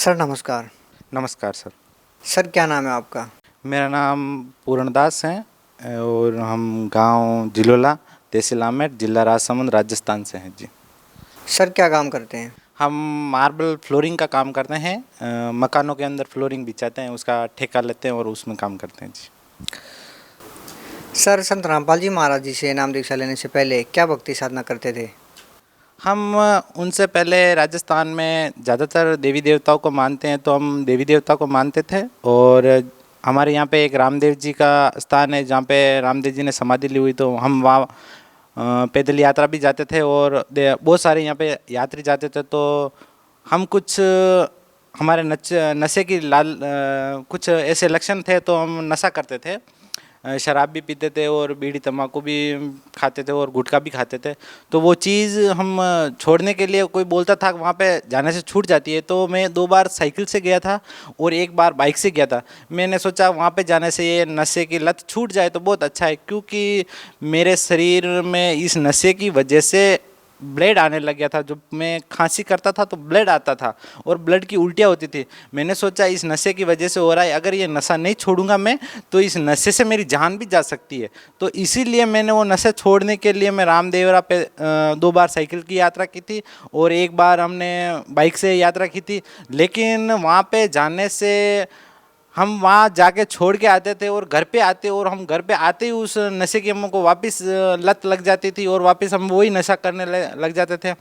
Sir नमस्कार। नमस्कार sir. Sir क्या नाम है आपका? मेरा नाम पूर्णदास है और हम गांव जिलोला, तहसील आमेर, जिला राजसमंद, राजस्थान से हैं जी। सर क्या काम करते हैं? हम मार्बल फ्लोरिंग का काम करते हैं। मकानों के अंदर फ्लोरिंग बिछाते हैं, उसका ठेका लेते हैं और उसमें काम करते हैं जी। सर संत रामपाल जी महाराज जी से नाम दीक्षा लेने से पहले क्या भक्ति साधना करते थे? हम उनसे पहले राजस्थान में ज़्यादातर देवी देवताओं को मानते हैं, तो हम देवी देवता को मानते थे। और हमारे यहाँ पे एक रामदेव जी का स्थान है जहाँ पे रामदेव जी ने समाधि ली हुई, तो हम वहाँ पैदल यात्रा भी जाते थे और बहुत सारे यहाँ पे यात्री जाते थे। तो हम कुछ हमारे नशे की कुछ ऐसे लक्षण थे, तो हम नशा करते थे। शराब भी पीते थे और बीड़ी तंबाकू भी खाते थे और गुटखा भी खाते थे। तो वो चीज़ हम छोड़ने के लिए, कोई बोलता था वहाँ पे जाने से छूट जाती है, तो मैं 2 बार साइकिल से गया था और 1 बार बाइक से गया था। मैंने सोचा वहाँ पे जाने से ये नशे की लत छूट जाए तो बहुत अच्छा है, क्योंकि मेरे शरीर में इस नशे की वजह से ब्लड आने लग गया था। जब मैं खांसी करता था तो ब्लड आता था और ब्लड की उल्टियाँ होती थी। मैंने सोचा इस नशे की वजह से हो रहा है, अगर ये नशा नहीं छोड़ूंगा मैं तो इस नशे से मेरी जान भी जा सकती है। तो इसीलिए मैंने वो नशे छोड़ने के लिए मैं रामदेवरा पे 2 बार साइकिल की यात्रा की थी और 1 बार हमने बाइक से यात्रा की थी। लेकिन वहाँ पे जाने से हम वहाँ जाके छोड़ के आते थे और घर पे आते, और हम घर पे आते ही उस नशे की हमको वापस लत लग जाती थी और वापस हम वही नशा करने लग जाते थे।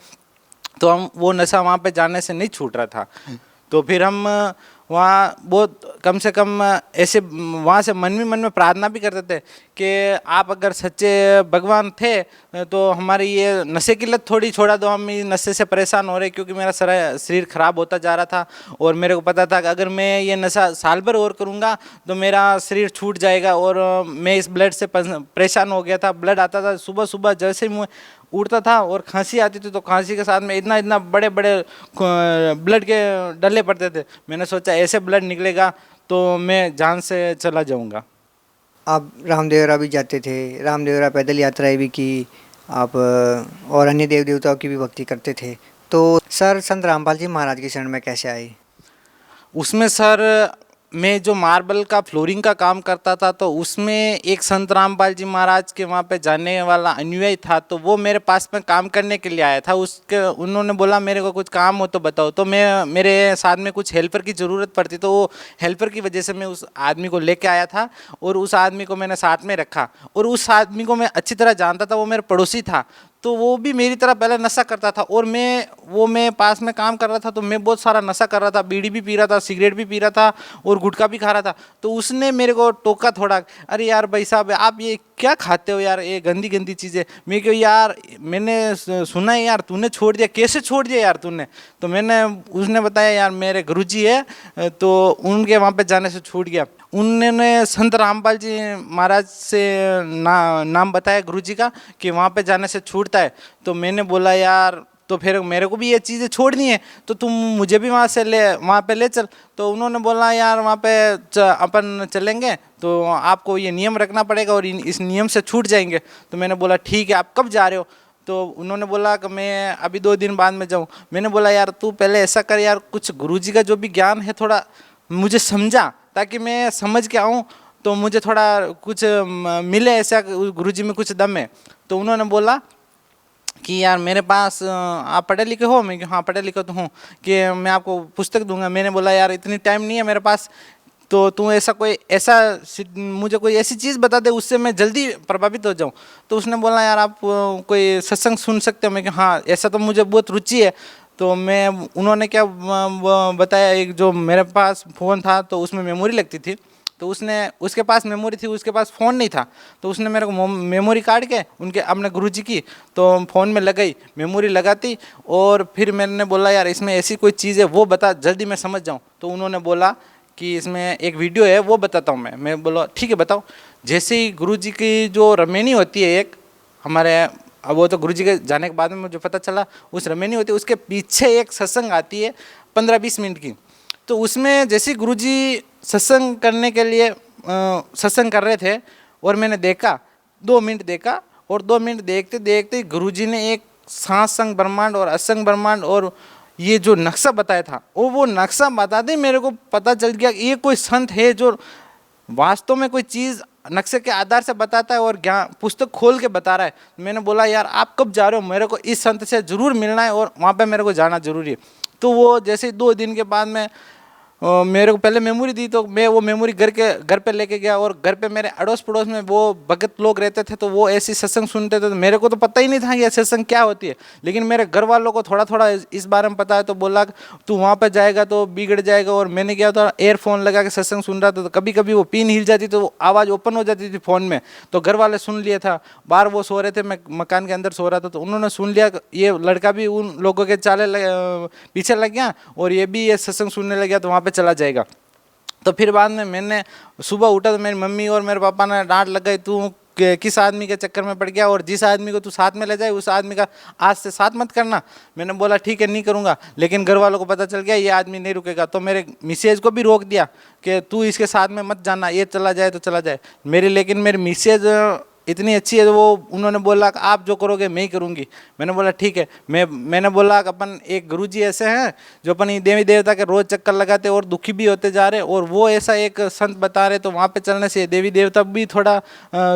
तो हम वो नशा वहाँ पे जाने से नहीं छूट रहा था। तो फिर हम वहाँ बहुत कम से कम ऐसे वहाँ से मन में प्रार्थना भी करते थे कि आप अगर सच्चे भगवान थे तो हमारी ये नशे की लत थोड़ी छोड़ा दो, हम इस नशे से परेशान हो रहे, क्योंकि मेरा शरीर खराब होता जा रहा था। और मेरे को पता था कि अगर मैं ये नशा साल भर और करूँगा तो मेरा शरीर छूट जाएगा। और मैं इस ब्लड से परेशान हो गया था। ब्लड आता था सुबह सुबह, जैसे ही मुँह उड़ता था और खांसी आती थी तो खांसी के साथ में इतना इतना बड़े बड़े ब्लड के डले पड़ते थे। मैंने सोचा ऐसे ब्लड निकलेगा तो मैं जान से चला जाऊंगा। आप रामदेवरा भी जाते थे, रामदेवरा पैदल यात्राएं भी की आप, और अन्य देव देवताओं की भी भक्ति करते थे। तो सर संत रामपाल जी महाराज की शरण में कैसे आए? उसमें सर मैं जो मार्बल का फ्लोरिंग का काम करता था, तो उसमें एक संत रामपाल जी महाराज के वहाँ पे जाने वाला अनुयायी था, तो वो मेरे पास में काम करने के लिए आया था। उसके उन्होंने बोला मेरे को कुछ काम हो तो बताओ। तो मैं मेरे साथ में कुछ हेल्पर की ज़रूरत पड़ती, तो वो हेल्पर की वजह से मैं उस आदमी को लेके आया था और उस आदमी को मैंने साथ में रखा। और उस आदमी को मैं अच्छी तरह जानता था, वो मेरा पड़ोसी था। तो वो भी मेरी तरह पहले नशा करता था और मैं पास में काम कर रहा था, तो मैं बहुत सारा नशा कर रहा था। बीड़ी भी पी रहा था, सिगरेट भी पी रहा था और गुटखा भी खा रहा था। तो उसने मेरे को टोका थोड़ा, अरे यार भाई साहब आप ये क्या खाते हो यार, ये गंदी गंदी चीज़ें। मैं क्यों यार, मैंने सुना है यार तूने छोड़ दिया, कैसे छोड़ दिया यार तूने? तो उसने बताया यार मेरे गुरुजी है तो उनके वहाँ पे जाने से छूट गया। उन्होंने संत रामपाल जी महाराज से नाम बताया गुरुजी का कि वहाँ पे जाने से छूटता है। तो मैंने बोला यार तो फिर मेरे को भी ये चीज़ें छोड़नी है, तो तुम मुझे भी वहाँ पे ले चल। तो उन्होंने बोला यार वहाँ पे अपन चलेंगे तो आपको ये नियम रखना पड़ेगा और इस नियम से छूट जाएंगे। तो मैंने बोला ठीक है, आप कब जा रहे हो? तो उन्होंने बोला कि मैं अभी 2 दिन बाद में जाऊँ। मैंने बोला यार तू पहले ऐसा कर यार, कुछ गुरुजी का जो भी ज्ञान है थोड़ा मुझे समझा, ताकि मैं समझ के आऊँ तो मुझे थोड़ा कुछ मिले, ऐसा गुरुजी में कुछ दम है। तो उन्होंने बोला कि यार मेरे पास आप पढ़े लिखे हो? मैं हाँ पढ़े लिखे तो हूँ, कि मैं आपको पुस्तक दूंगा। मैंने बोला यार इतनी टाइम नहीं है मेरे पास, तो तू मुझे कोई ऐसी चीज़ बता दे उससे मैं जल्दी प्रभावित हो जाऊँ। तो उसने बोला यार आप कोई सत्संग सुन सकते हो? मैं कि हाँ ऐसा तो मुझे बहुत रुचि है। तो उन्होंने क्या बताया, एक जो मेरे पास फ़ोन था तो उसमें मेमोरी लगती थी। तो उसके पास मेमोरी थी, उसके पास फ़ोन नहीं था। तो उसने मेरे को मेमोरी काट के उनके अपने गुरुजी की तो फ़ोन में लगाई, मेमोरी लगाती। और फिर मैंने बोला यार इसमें ऐसी कोई चीज़ है वो बता, जल्दी मैं समझ जाऊँ। तो उन्होंने बोला कि इसमें एक वीडियो है वो बताता हूँ मैं बोला ठीक है बताओ। जैसे ही गुरुजी की जो रमेनी होती है एक हमारे, अब वो तो गुरुजी के जाने के बाद में मुझे पता चला, उस रमेनी होती है उसके पीछे एक सत्संग आती है 15-20 मिनट की। तो उसमें जैसे गुरुजी सत्संग करने के लिए सत्संग कर रहे थे और मैंने देखा 2 मिनट देखा, और 2 मिनट देखते देखते गुरुजी ने एक सांस संग ब्रह्मांड और असंग ब्रह्मांड और ये जो नक्शा बताया था वो नक्शा बताते ही मेरे को पता चल गया कि ये कोई संत है जो वास्तव में कोई चीज़ नक्शे के आधार से बताता है और ज्ञान पुस्तक खोल के बता रहा है। मैंने बोला यार आप कब जा रहे हो, मेरे को इस संत से ज़रूर मिलना है और वहाँ पे मेरे को जाना ज़रूरी है। तो वो जैसे 2 दिन के बाद में मेरे को पहले मेमोरी दी, तो मैं वो मेमोरी घर पे लेके गया और घर पे मेरे अड़ोस पड़ोस में वो भगत लोग रहते थे, तो वो ऐसी सत्संग सुनते थे। तो मेरे को तो पता ही नहीं था ये सत्संग क्या होती है, लेकिन मेरे घर वालों को थोड़ा थोड़ा इस बारे में पता है। तो बोला तू वहाँ पे जाएगा तो बिगड़ जाएगा। और मैंने क्या था, एयरफोन लगा के सत्संग सुन रहा था, तो कभी कभी वो पिन हिल जाती तो आवाज़ ओपन हो जाती थी फ़ोन में, तो घर वाले सुन लिया था। बाहर वो सो रहे थे, मैं मकान के अंदर सो रहा था, तो उन्होंने सुन लिया ये लड़का भी उन लोगों के पीछे लग गया और ये भी ये सत्संग सुनने लग गया, तो वहाँ पर चला जाएगा। तो फिर बाद में मैंने सुबह उठा तो मेरी मम्मी और मेरे पापा ने डांट लग गई, तू किस आदमी के चक्कर में पड़ गया और जिस आदमी को तू साथ में ले जाए उस आदमी का आज से साथ मत करना। मैंने बोला ठीक है नहीं करूँगा, लेकिन घर वालों को पता चल गया ये आदमी नहीं रुकेगा, तो मेरे मिसेज को भी रोक दिया कि तू इसके साथ में मत जाना, ये चला जाए तो चला जाए। लेकिन मेरी मिसेज इतनी अच्छी है, तो वो उन्होंने बोला कि आप जो करोगे मैं ही करूँगी। मैंने बोला ठीक है। मैंने बोला कि अपन एक गुरुजी ऐसे हैं जो अपन देवी देवता के रोज़ चक्कर लगाते और दुखी भी होते जा रहे, और वो ऐसा एक संत बता रहे, तो वहाँ पे चलने से देवी देवता भी थोड़ा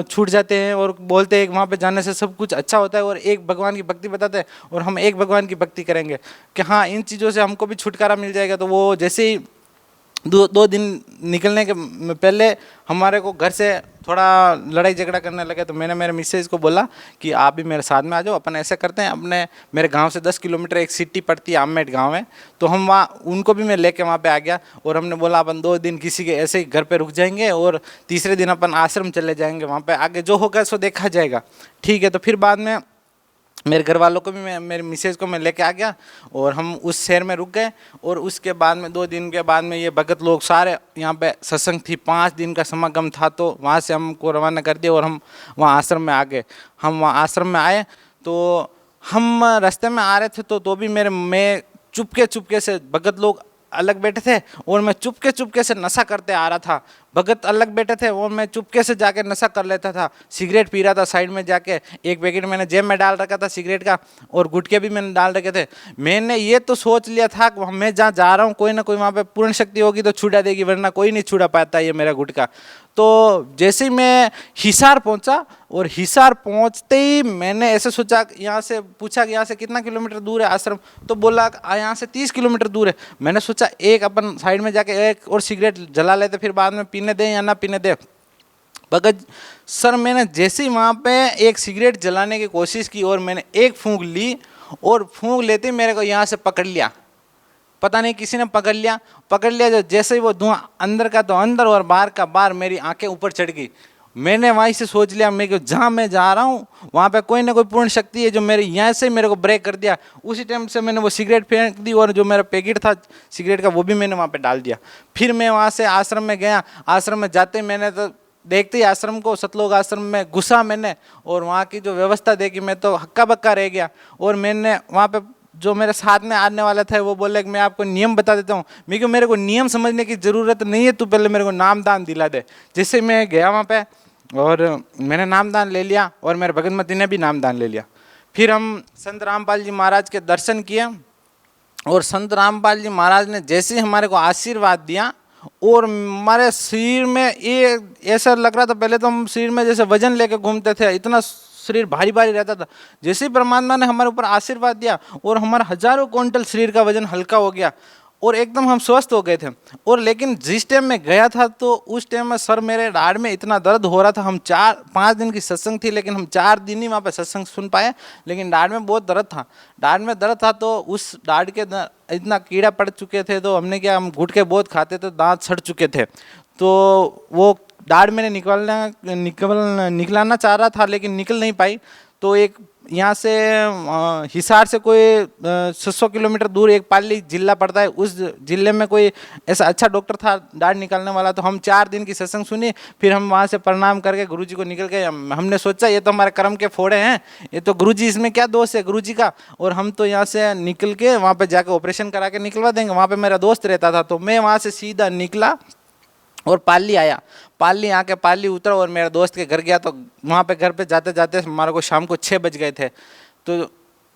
छूट जाते हैं और बोलते हैं कि वहाँ पे जाने से सब कुछ अच्छा होता है और एक भगवान की भक्ति बताते हैं और हम एक भगवान की भक्ति करेंगे कि हाँ इन चीज़ों से हमको भी छुटकारा मिल जाएगा। तो वो जैसे ही 2 दिन निकलने के पहले हमारे को घर से थोड़ा लड़ाई झगड़ा करने लगे, तो मैंने मेरे मिसेज को बोला कि आप भी मेरे साथ में आ जाओ, अपन ऐसे करते हैं, अपने मेरे गांव से 10 किलोमीटर एक सिटी पड़ती है, आमेट गांव है, तो हम वहाँ उनको भी मैं लेके वहाँ पे आ गया और हमने बोला अपन 2 दिन किसी के ऐसे ही घर पे रुक जाएंगे और तीसरे दिन अपन आश्रम चले जाएंगे, वहाँ पे आगे जो होगा सो देखा जाएगा। ठीक है। तो फिर बाद में मेरे घर वालों को भी मेरे मिसेज को मैं लेके आ गया और हम उस शहर में रुक गए। और उसके बाद में 2 दिन के बाद में ये भगत लोग सारे यहाँ पे सत्संग थी, 5 दिन का समागम था, तो वहाँ से हमको रवाना कर दिया और हम वहाँ आश्रम में आ गए। हम वहाँ आश्रम में आए तो हम रास्ते में आ रहे थे, तो भी मैं चुपके से, भगत लोग अलग बैठे थे और मैं चुपके से नशा करते आ रहा था। भगत अलग बैठे थे और मैं चुपके से जाके नशा कर लेता था। सिगरेट पी रहा था साइड में जाके, एक पैकेट मैंने जेब में डाल रखा था सिगरेट का और गुटके भी मैंने डाल रखे थे। मैंने ये तो सोच लिया था कि मैं जहाँ जा रहा हूँ कोई ना कोई वहाँ पे पूर्ण शक्ति होगी तो छुड़ा देगी, वरना कोई नहीं छुड़ा पाता ये मेरा गुटका। तो जैसे ही मैं हिसार पहुंचा और हिसार पहुंचते ही मैंने ऐसे सोचा, यहाँ से पूछा कि यहाँ से कितना किलोमीटर दूर है आश्रम, तो बोला यहाँ से 30 किलोमीटर दूर है। मैंने सोचा एक अपन साइड में जाके एक और सिगरेट जला लेते, फिर बाद में पीने दें या ना पीने दें। भगत सर मैंने जैसे ही वहाँ पे एक सिगरेट जलाने की कोशिश की और मैंने एक फूंक ली और फूंक लेते ही मेरे को यहाँ से पकड़ लिया, पता नहीं किसी ने पकड़ लिया जो जैसे ही वो धुआं अंदर का तो अंदर और बाहर का बाहर, मेरी आंखें ऊपर चढ़ गई। मैंने वहीं से सोच लिया मैं कि जहाँ मैं जा रहा हूँ वहाँ पे कोई ना कोई पूर्ण शक्ति है जो मेरे यहाँ से मेरे को ब्रेक कर दिया। उसी टाइम से मैंने वो सिगरेट फेंक दी और जो मेरा पैकेट था सिगरेट का वो भी मैंने वहाँ पे डाल दिया। फिर मैं वहाँ से आश्रम में गया। आश्रम में जाते मैंने तो देखते ही आश्रम को, सतलोक आश्रम में घुसा मैंने और वहाँ की जो व्यवस्था देखी मैं तो हक्का बक्का रह गया। और मैंने वहाँ पे जो मेरे साथ में आने वाला था वो बोले कि मैं आपको नियम बता देता हूँ। मेरे को नियम समझने की ज़रूरत नहीं है, तू पहले मेरे को नाम दान दिला दे। जिससे मैं गया वहाँ पे और मैंने नाम दान ले लिया और मेरे भगतमती ने भी नाम दान ले लिया। फिर हम संत रामपाल जी महाराज के दर्शन किए और संत रामपाल जी महाराज ने जैसे ही हमारे को आशीर्वाद दिया और हमारे शरीर में ये ऐसा लग रहा था, पहले तो हम शरीर में जैसे वजन लेके घूमते थे, इतना शरीर भारी भारी रहता था। जैसे ही परमात्मा ने हमारे ऊपर आशीर्वाद दिया और हमारा हजारों क्विंटल शरीर का वजन हल्का हो गया और एकदम हम स्वस्थ हो गए थे। और लेकिन जिस टाइम में गया था तो उस टाइम में सर मेरे दाढ़ में इतना दर्द हो रहा था। हम 4-5 दिन की सत्संग थी लेकिन हम 4 दिन ही वहाँ पे सत्संग सुन पाए, लेकिन दाढ़ में बहुत दर्द था। दाढ़ में दर्द था तो उस दाढ़ के इतना कीड़ा पड़ चुके थे, तो हमने क्या, हम गुटके बहुत खाते थे, दांत सड़ चुके थे, तो वो दाढ़ मैंने निकलाना चाह रहा था लेकिन निकल नहीं पाई। तो एक यहाँ से हिसार से कोई 600 किलोमीटर दूर एक पाली जिला पड़ता है, उस जिले में कोई ऐसा अच्छा डॉक्टर था दाढ़ निकालने वाला। तो हम 4 दिन की सत्संग सुनी, फिर हम वहाँ से प्रणाम करके गुरुजी को निकल गए। हमने सोचा ये तो हमारे कर्म के फोड़े हैं, ये तो गुरुजी, इसमें क्या दोष है गुरुजी का, और हम तो यहाँ से निकल के वहाँ पर जाकर ऑपरेशन करा के निकलवा देंगे। वहाँ पर मेरा दोस्त रहता था, तो मैं वहाँ से सीधा निकला और पाली आया। पाली आके पाली उतरा और मेरे दोस्त के घर गया। तो वहाँ पे घर पे जाते जाते हमारे को शाम को 6 बज गए थे। तो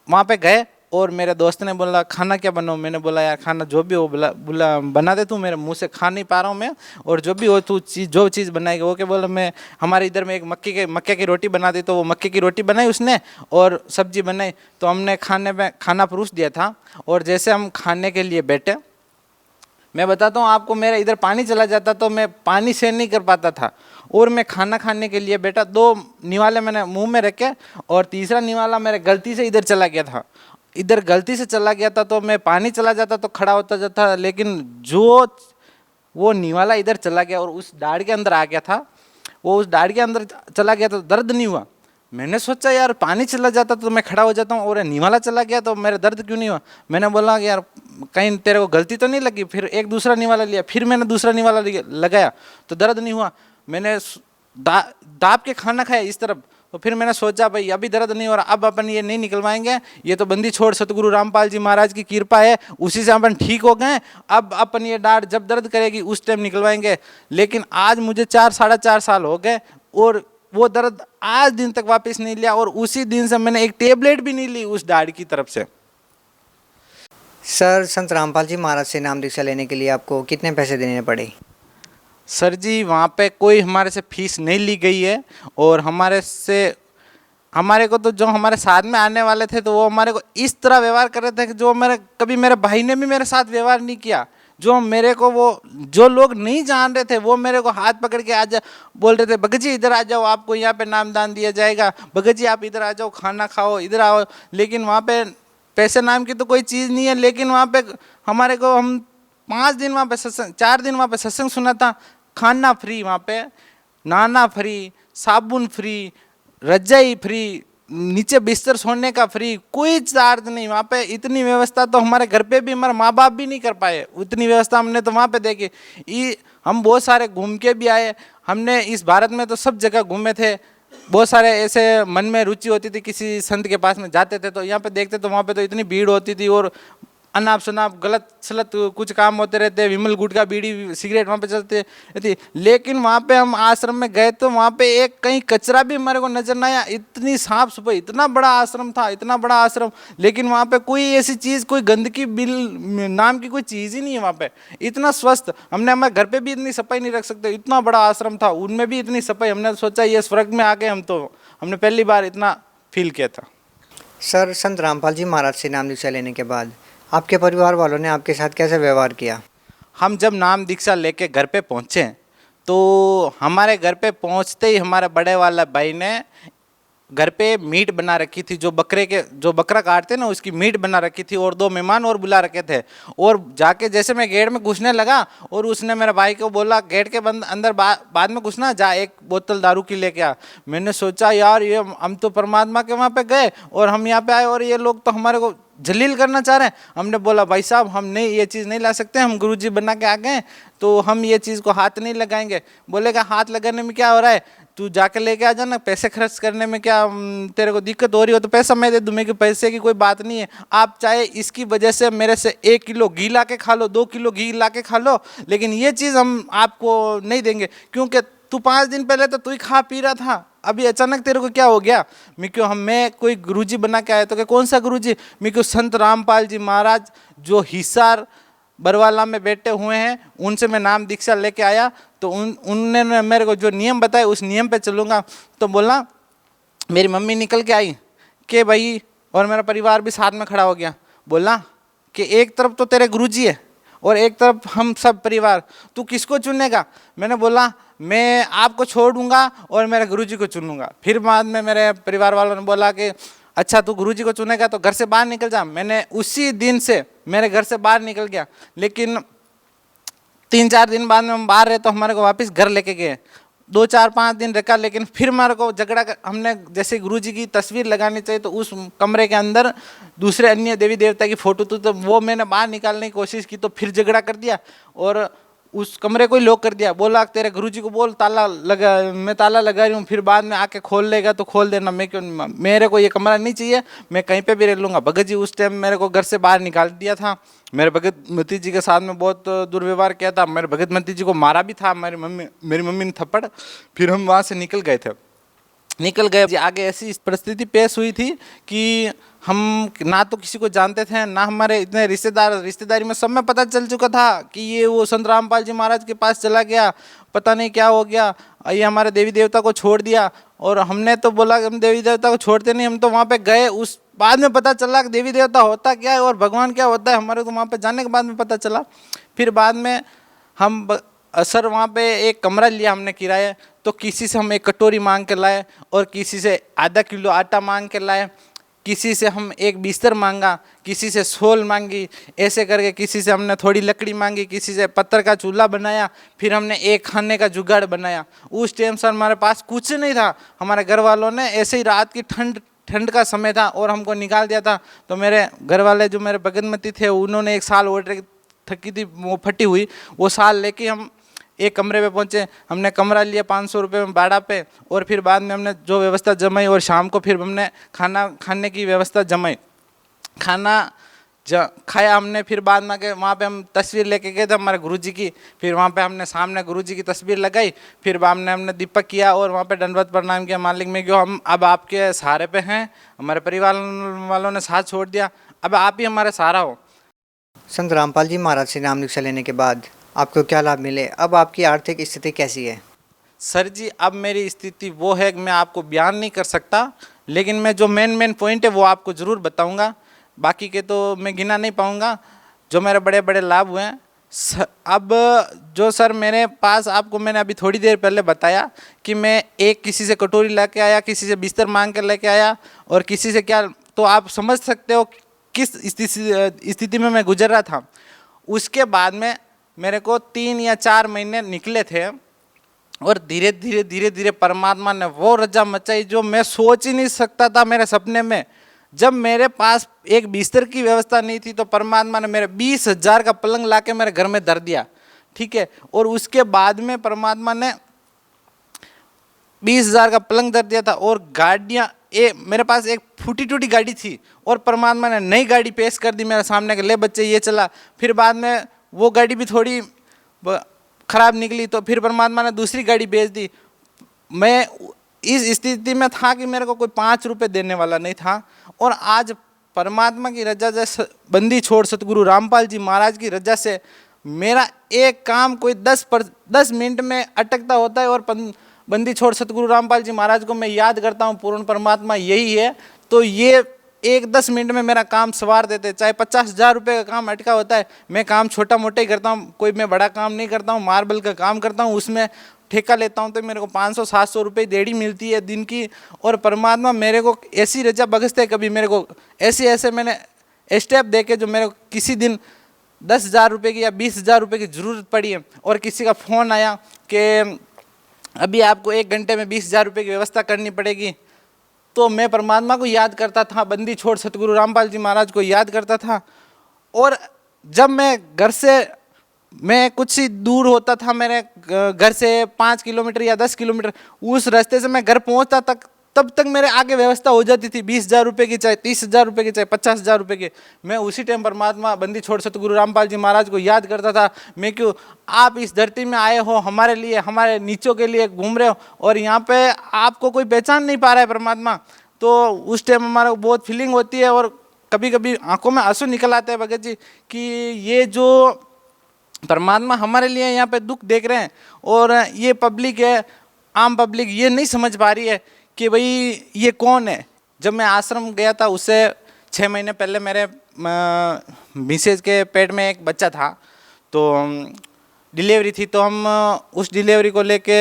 वहाँ पे गए और मेरे दोस्त ने बोला खाना क्या बनाऊँ, मैंने बोला यार खाना जो भी हो बोला बोला बना दे तू, मेरे मुंह से खा नहीं पा रहा हूँ मैं, और जो भी हो तू चीज़ जो चीज़ बनाएगी वो। क्या बोला मैं हमारे इधर में एक मक्के की रोटी बना दी, तो वो मक्के की रोटी बनाई उसने और सब्जी बनाई, तो हमने खाने में खाना परोस दिया था। और जैसे हम खाने के लिए बैठे, मैं बताता हूँ आपको, मेरा इधर पानी चला जाता तो मैं पानी सहन नहीं कर पाता था, और मैं खाना खाने के लिए बैठा, 2 निवाले मैंने मुंह में रखे और तीसरा निवाला मेरे गलती से इधर चला गया था, इधर गलती से चला गया था, तो मैं पानी चला जाता तो खड़ा होता जाता, लेकिन जो वो निवाला इधर चला गया और उस दाढ़ के अंदर आ गया था, वो उस दाढ़ के अंदर चला गया तो दर्द नहीं हुआ। मैंने सोचा यार पानी चला जाता तो मैं खड़ा हो जाता हूँ, और निवाला चला गया तो मेरा दर्द क्यों नहीं हुआ। मैंने बोला कि यार कहीं तेरे को गलती तो नहीं लगी। फिर एक दूसरा निवाला लिया, फिर मैंने दूसरा निवाला लगाया तो दर्द नहीं हुआ। मैंने दाब के खाना खाया इस तरफ, तो फिर मैंने सोचा भाई अभी दर्द नहीं हो रहा, अब अपन ये नहीं निकलवाएंगे, ये तो बंदी छोड़ सतगुरु रामपाल जी महाराज की कृपा है, उसी से अपन ठीक हो गए, अब अपन ये डांट जब दर्द करेगी उस टाइम निकलवाएंगे। लेकिन आज मुझे 4-4.5 साल हो गए और वो दर्द आज दिन तक वापस नहीं लिया, और उसी दिन से मैंने एक टेबलेट भी नहीं ली उस दाढ़ की तरफ से। सर संत रामपाल जी महाराज से नाम दीक्षा लेने के लिए आपको कितने पैसे देने पड़े? सर जी वहाँ पे कोई हमारे से फीस नहीं ली गई है, और हमारे को तो जो हमारे साथ में आने वाले थे तो वो हमारे को इस तरह व्यवहार कर रहे थे कि जो कभी मेरे भाई ने भी मेरे साथ व्यवहार नहीं किया। जो मेरे को वो जो लोग नहीं जान रहे थे वो मेरे को हाथ पकड़ के आज बोल रहे थे भगत जी इधर आ जाओ, आपको यहाँ पे नामदान दिया जाएगा, भगत जी आप इधर आ जाओ, खाना खाओ, इधर आओ। लेकिन वहाँ पे पैसे नाम की तो कोई चीज़ नहीं है, लेकिन वहाँ पे हमारे को हम 5 दिन वहाँ पे सत्संग, 4 दिन वहाँ पे सत्संग सुना था, खाना फ्री, वहाँ पे नहाना फ्री, साबुन फ्री, रजाई फ्री, नीचे बिस्तर सोने का फ्री, कोई चार्ज नहीं। वहाँ पे इतनी व्यवस्था तो हमारे घर पे भी हमारे माँ बाप भी नहीं कर पाए, उतनी व्यवस्था हमने तो वहाँ पे देखी। हम बहुत सारे घूम के भी आए, हमने इस भारत में तो सब जगह घूमे थे, बहुत सारे ऐसे मन में रुचि होती थी किसी संत के पास में जाते थे तो यहाँ पे देखते तो वहाँ पे तो इतनी भीड़ होती थी, और अनाप शनाप गलत सलत कुछ काम होते रहते, विमल गुटखा बीड़ी सिगरेट वहाँ पे चलते रहती। लेकिन वहाँ पे हम आश्रम में गए तो वहाँ पे एक कहीं कचरा भी हमारे को नजर नहीं आया, इतनी साफ सफाई, इतना बड़ा आश्रम था, इतना बड़ा आश्रम, लेकिन वहाँ पे कोई ऐसी चीज़, कोई गंदगी बिल नाम की कोई चीज़ ही नहीं है वहाँ पे, इतना स्वस्थ। हमने हमारे घर पे भी इतनी सफाई नहीं रख सकते, इतना बड़ा आश्रम था, उनमें भी इतनी सफाई। हमने सोचा ये स्वर्ग में आ गए हम, तो हमने पहली बार इतना फील किया था। सर संत रामपाल जी महाराज से नाम दीक्षा लेने के बाद आपके परिवार वालों ने आपके साथ कैसे व्यवहार किया? हम जब नाम दीक्षा लेके घर पे पहुँचे तो हमारे घर पे पहुँचते ही हमारे बड़े वाला भाई ने घर पे मीट बना रखी थी, जो बकरा काटते ना उसकी मीट बना रखी थी, और 2 मेहमान और बुला रखे थे। और जाके जैसे मैं गेट में घुसने लगा और उसने मेरे भाई को बोला गेट के बंद अंदर बाद में घुसना, जा 1 बोतल दारू की लेके आ। मैंने सोचा यार ये हम तो परमात्मा के वहाँ पे गए और हम यहाँ पे आए और ये लोग तो हमारे को जलील करना चाह रहे हैं। हमने बोला भाई साहब हम नहीं ये चीज़ नहीं ला सकते, हम गुरुजी बना के आ गए तो हम ये चीज़ को हाथ नहीं लगाएंगे। बोलेगा हाथ लगाने में क्या हो रहा है, तू जाके लेके आ जाना, पैसे खर्च करने में क्या तेरे को दिक्कत हो रही हो तो पैसा मैं दे दूँ, मेरे को पैसे की कोई बात नहीं है। आप चाहे इसकी वजह से मेरे से 1 किलो घी ला के खा लो, 2 किलो घी ला के खा लो, लेकिन ये चीज़ हम आपको नहीं देंगे, क्योंकि तू 5 दिन पहले तो तू ही खा पी रहा था, अभी अचानक तेरे को क्या हो गया। मैं कोई गुरुजी बना के आया तो क्या कौन सा गुरुजी, संत रामपाल जी महाराज जो हिसार बरवाला में बैठे हुए हैं उनसे मैं नाम दीक्षा लेके आया, तो उनने मेरे को जो नियम बताए उस नियम पे चलूँगा। तो बोला मेरी मम्मी निकल के आई कि भाई, और मेरा परिवार भी साथ में खड़ा हो गया, बोला कि एक तरफ तो तेरे गुरुजी है और एक तरफ हम सब परिवार, तू किसको चुनेगा। मैंने बोला मैं आपको छोड़ दूंगा और मेरे गुरुजी को चुनूंगा। फिर बाद में मेरे परिवार वालों ने बोला कि अच्छा तू गुरुजी को चुनेगा तो घर से बाहर निकल जा। मैंने उसी दिन से मेरे घर से बाहर निकल गया, लेकिन 3-4 दिन बाद में हम बाहर रहे तो हमारे को वापस घर लेके गए। 2-4-5 दिन रखा, लेकिन फिर हमारे को झगड़ा कर, हमने जैसे गुरुजी की तस्वीर लगानी चाहिए तो उस कमरे के अंदर दूसरे अन्य देवी देवता की फोटो थी, तो वो मैंने बाहर निकालने की कोशिश की तो फिर झगड़ा कर दिया और उस कमरे को ही लॉक कर दिया। बोला तेरे गुरुजी को बोल ताला लगा, मैं ताला लगा रही हूँ, फिर बाद में आके खोल लेगा तो खोल देना, मैं क्यों, मेरे को ये कमरा नहीं चाहिए, मैं कहीं पे भी रह लूँगा। भगत जी उस टाइम मेरे को घर से बाहर निकाल दिया था। मेरे भगत मती जी के साथ में बहुत दुर्व्यवहार किया था, मेरे भगत मती जी को मारा भी था मेरी मम्मी ने थप्पड़। फिर हम वहाँ से निकल गए थे। निकल गए। जी, आगे ऐसी परिस्थिति पेश हुई थी कि हम ना तो किसी को जानते थे, ना हमारे इतने रिश्तेदारी में सब में पता चल चुका था कि ये वो संत रामपाल जी महाराज के पास चला गया, पता नहीं क्या हो गया, ये हमारे देवी देवता को छोड़ दिया। और हमने तो बोला कि हम देवी देवता को छोड़ते नहीं, हम तो वहाँ पे गए। उस बाद में पता चला कि देवी देवता होता क्या है और भगवान क्या होता है, हमारे को वहाँ पे जाने के बाद में पता चला। फिर बाद में हम सर वहाँ पे एक कमरा लिया हमने किराए, तो किसी से हम एक कटोरी मांग के लाए और किसी से आधा किलो आटा मांग के लाए, किसी से हम एक बिस्तर मांगा, किसी से शॉल मांगी, ऐसे करके किसी से हमने थोड़ी लकड़ी मांगी, किसी से पत्थर का चूल्हा बनाया, फिर हमने एक खाने का जुगाड़ बनाया। उस टाइम सर हमारे पास कुछ नहीं था, हमारे घर वालों ने ऐसे ही रात की ठंड का समय था और हमको निकाल दिया था। तो मेरे घर वाले जो मेरे बगनमती थे उन्होंने एक साल ऑर्डर थकी थी वो फटी हुई, वो साल लेके हम एक कमरे पे पहुंचे। हमने कमरा लिया 500 रुपये में भाड़ा पे, और फिर बाद में हमने जो व्यवस्था जमाई और शाम को फिर हमने खाना खाने की व्यवस्था जमाई। खाना खाया हमने, फिर बाद में के वहाँ पे हम तस्वीर लेके गए थे हमारे गुरुजी की, फिर वहाँ पे हमने सामने गुरुजी की तस्वीर लगाई, फिर बाद में हमने दीपक किया और वहाँ पे दंडवत प्रणाम किया, मालिक में क्यों हम अब आपके सहारे पे हैं, हमारे परिवार वालों ने साथ छोड़ दिया, अब आप ही हमारे सहारा हो। संत रामपाल जी महाराज से नाम दीक्षा लेने के बाद आपको क्या लाभ मिले? अब आपकी आर्थिक स्थिति कैसी है? सर जी, अब मेरी स्थिति वो है कि मैं आपको बयान नहीं कर सकता, लेकिन मैं जो मेन पॉइंट है वो आपको ज़रूर बताऊंगा, बाकी के तो मैं गिना नहीं पाऊंगा जो मेरे बड़े बड़े लाभ हुए हैं। अब जो सर मेरे पास, आपको मैंने अभी थोड़ी देर पहले बताया कि मैं एक किसी से कटोरी ला के आया, किसी से बिस्तर मांग कर लेके आया और किसी से क्या, तो आप समझ सकते हो किस स्थिति में मैं गुजर रहा था। उसके बाद में मेरे को 3 या 4 महीने निकले थे और धीरे धीरे परमात्मा ने वो रजा मचाई जो मैं सोच ही नहीं सकता था मेरे सपने में। जब मेरे पास एक बिस्तर की व्यवस्था नहीं थी तो परमात्मा ने मेरे 20,000 का पलंग लाके मेरे घर में धर दिया, ठीक है। और उसके बाद में परमात्मा ने 20,000 का पलंग धर दिया था और गाड़ियाँ, मेरे पास एक फूटी टूटी गाड़ी थी और परमात्मा ने नई गाड़ी पेश कर दी मेरे सामने के, ले बच्चे ये चला। फिर बाद में वो गाड़ी भी थोड़ी ख़राब निकली तो फिर परमात्मा ने दूसरी गाड़ी भेज दी। मैं इस स्थिति में था कि मेरे को कोई 5 रुपये देने वाला नहीं था, और आज परमात्मा की रजा से, बंदी छोड़ सतगुरु रामपाल जी महाराज की रजा से मेरा एक काम कोई 10 मिनट में अटकता होता है और बंदी छोड़ सतगुरु रामपाल जी महाराज को मैं याद करता हूँ, पूर्ण परमात्मा यही है। तो ये 10 मिनट में मेरा काम सवार देते। चाहे 50,000 रुपये का काम अटका होता है, मैं काम छोटा मोटा ही करता हूँ, कोई मैं बड़ा काम नहीं करता हूँ। मार्बल का काम करता हूँ, उसमें ठेका लेता हूँ तो मेरे को 500-700 रुपये देड़ी मिलती है दिन की। और परमात्मा मेरे को ऐसी रजा बख्शते, कभी मेरे को ऐसे मैंने स्टेप दे के जो मेरे को किसी दिन 10,000 रुपये की या 20,000 रुपये की ज़रूरत पड़ी है और किसी का फ़ोन आया कि अभी आपको 1 घंटे में 20,000 रुपये की व्यवस्था करनी पड़ेगी, तो मैं परमात्मा को याद करता था, बंदी छोड़ सतगुरु रामपाल जी महाराज को याद करता था। और जब मैं घर से, मैं कुछ ही दूर होता था, मेरे घर से 5 किलोमीटर या 10 किलोमीटर, उस रास्ते से मैं घर पहुंचता तब तक मेरे आगे व्यवस्था हो जाती थी 20,000 रुपये की, चाहे 30,000 रुपये की, चाहे 50,000 रुपये की। मैं उसी टाइम परमात्मा बंदी छोड़ सतगुरु रामपाल जी महाराज को याद करता था। मैं क्यों, आप इस धरती में आए हो हमारे लिए, हमारे नीचों के लिए घूम रहे हो और यहाँ पे आपको कोई पहचान नहीं पा रहा है परमात्मा। तो उस टाइम हमारे को बहुत फीलिंग होती है और कभी कभी आंखों में आंसू निकल आते हैं भगत जी कि ये जो परमात्मा हमारे लिए यहाँ पे दुख देख रहे हैं और ये पब्लिक है, आम पब्लिक ये नहीं समझ पा रही है कि भाई ये कौन है। जब मैं आश्रम गया था उससे 6 महीने पहले मेरे मिसेज के पेट में एक बच्चा था, तो डिलीवरी थी, तो हम उस डिलीवरी को लेके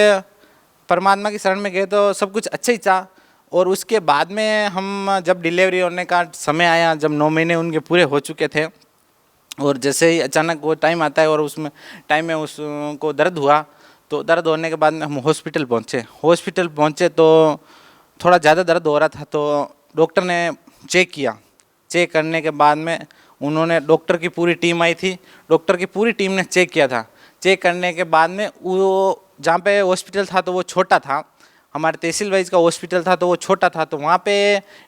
परमात्मा की शरण में गए तो सब कुछ अच्छा ही था। और उसके बाद में हम जब डिलीवरी होने का समय आया, जब 9 महीने उनके पूरे हो चुके थे और जैसे ही अचानक वो टाइम आता है और उसमें टाइम में उसको दर्द हुआ, तो दर्द होने के बाद में हम हॉस्पिटल पहुँचे तो थोड़ा ज़्यादा दर्द हो रहा था। तो डॉक्टर ने चेक किया, चेक करने के बाद में उन्होंने, डॉक्टर की पूरी टीम आई थी, डॉक्टर की पूरी टीम ने चेक किया था। चेक करने के बाद में वो जहाँ पे हॉस्पिटल था तो वो छोटा था, हमारे तहसील वाइज का हॉस्पिटल था तो वो छोटा था, तो वहाँ पे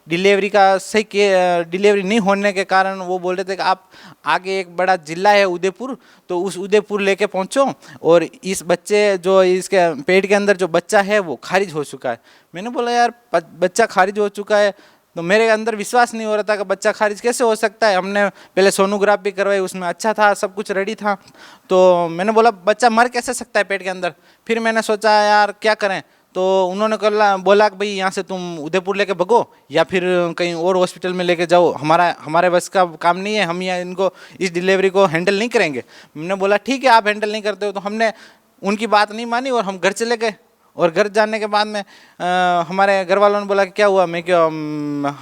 डिलीवरी का सही के डिलीवरी नहीं होने के कारण वो बोल रहे थे कि आप आगे एक बड़ा ज़िला है उदयपुर, तो उस उदयपुर लेके पहुँचो और इस बच्चे जो इसके पेट के अंदर जो बच्चा है वो खारिज हो चुका है। मैंने बोला यार बच्चा खारिज हो चुका है, तो मेरे अंदर विश्वास नहीं हो रहा था कि बच्चा खारिज कैसे हो सकता है। हमने पहले सोनोग्राफी करवाई, उसमें अच्छा था, सब कुछ रेडी था, तो मैंने बोला बच्चा मर कैसे सकता है पेट के अंदर। फिर मैंने सोचा यार क्या करें, तो उन्होंने बोला कि भाई यहाँ से तुम उदयपुर लेके भगो या फिर कहीं और हॉस्पिटल में लेके जाओ, हमारे बस का काम नहीं है, हम यहाँ इनको इस डिलीवरी को हैंडल नहीं करेंगे। मैंने बोला ठीक है, आप हैंडल नहीं करते हो, तो हमने उनकी बात नहीं मानी और हम घर चले गए। और घर जाने के बाद में हमारे घर वालों ने बोला कि क्या हुआ, मैं क्या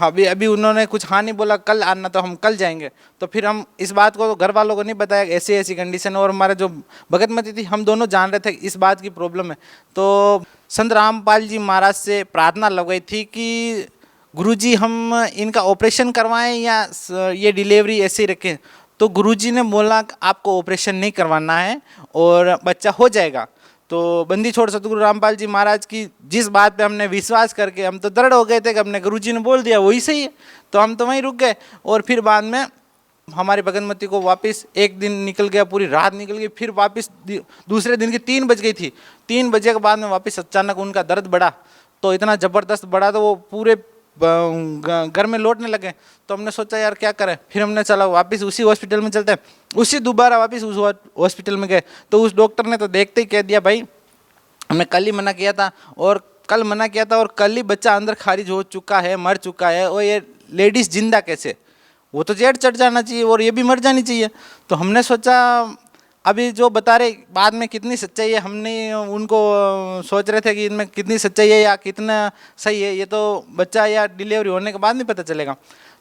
अभी अभी उन्होंने कुछ हाँ नहीं बोला, कल आना, तो हम कल जाएंगे। तो फिर हम इस बात को घर वालों को नहीं बताया ऐसी ऐसी कंडीशन है, और हमारे जो भगतमती थी हम दोनों जान रहे थे इस बात की प्रॉब्लम है। तो संत रामपाल जी महाराज से प्रार्थना लगाई थी कि गुरुजी हम इनका ऑपरेशन करवाएं या ये डिलीवरी ऐसे ही रखें। तो गुरुजी ने बोला कि आपको ऑपरेशन नहीं करवाना है और बच्चा हो जाएगा। तो बंदी छोड़ सतगुरु रामपाल जी महाराज की जिस बात पे हमने विश्वास करके हम तो दृढ़ हो गए थे कि हमने गुरुजी ने बोल दिया वही सही है, तो हम तो वहीं रुक गए। और फिर बाद में हमारी भगतमती को वापस एक दिन निकल गया, पूरी रात निकल गई, फिर वापस दूसरे दिन की 3 बज गई थी। 3 बजे के बाद में वापस अचानक उनका दर्द बढ़ा, तो इतना ज़बरदस्त बढ़ा तो वो पूरे घर में लौटने लगे। तो हमने सोचा यार क्या करें, फिर हमने चला वापस उसी हॉस्पिटल में चलते हैं, उसी दोबारा वापस उस हॉस्पिटल में गए। तो उस डॉक्टर ने तो देखते ही कह दिया भाई हमने कल ही मना किया था और कल ही बच्चा अंदर खारिज हो चुका है, मर चुका है, और ये लेडीज़ जिंदा कैसे, वो तो जेड चढ़ जाना चाहिए और ये भी मर जानी चाहिए। तो हमने सोचा अभी जो बता रहे बाद में कितनी सच्चाई है, हमने उनको सोच रहे थे कि इनमें कितनी सच्चाई है या कितना सही है, ये तो बच्चा या डिलीवरी होने के बाद नहीं पता चलेगा।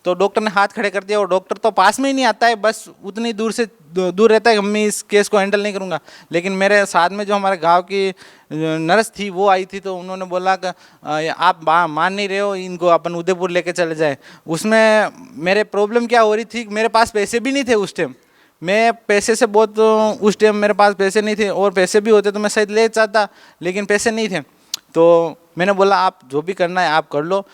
तो डॉक्टर ने हाथ खड़े कर दिया, और डॉक्टर तो पास में ही नहीं आता है, बस उतनी दूर से दूर रहता है, मैं इस केस को हैंडल नहीं करूँगा। लेकिन मेरे साथ में जो हमारे गांव की नर्स थी वो आई थी, तो उन्होंने बोला कि आप मान नहीं रहे हो, इनको अपन उदयपुर लेके चले जाए। उसमें मेरे प्रॉब्लम क्या हो रही थी, मेरे पास पैसे भी नहीं थे उस टाइम, मैं पैसे से बहुत उस टाइम मेरे पास पैसे नहीं थे, और पैसे भी होते तो मैं शायद ले चाहता, लेकिन पैसे नहीं थे। तो मैंने बोला आप जो भी करना है आप कर लो।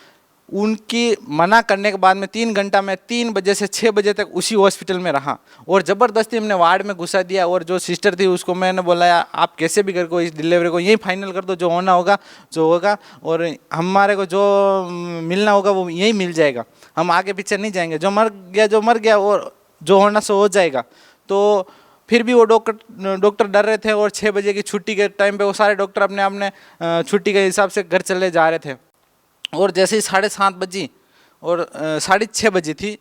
उनकी मना करने के बाद में 3 घंटा में 3 बजे से 6 बजे तक उसी हॉस्पिटल में रहा, और ज़बरदस्ती हमने वार्ड में घुसा दिया। और जो सिस्टर थी उसको मैंने बोला यार आप कैसे भी करके इस डिलीवरी को यही फाइनल कर दो, जो होना होगा जो होगा, और हमारे को जो मिलना होगा वो यही मिल जाएगा, हम आगे पीछे नहीं जाएंगे, जो मर गया और जो होना सो हो जाएगा। तो फिर भी वो डॉक्टर डर रहे थे, और 6 बजे की छुट्टी के टाइम पे वो सारे डॉक्टर अपने छुट्टी के हिसाब से घर चले जा रहे थे। और जैसे ही 7:30 बजी और 6:30 बजी थी,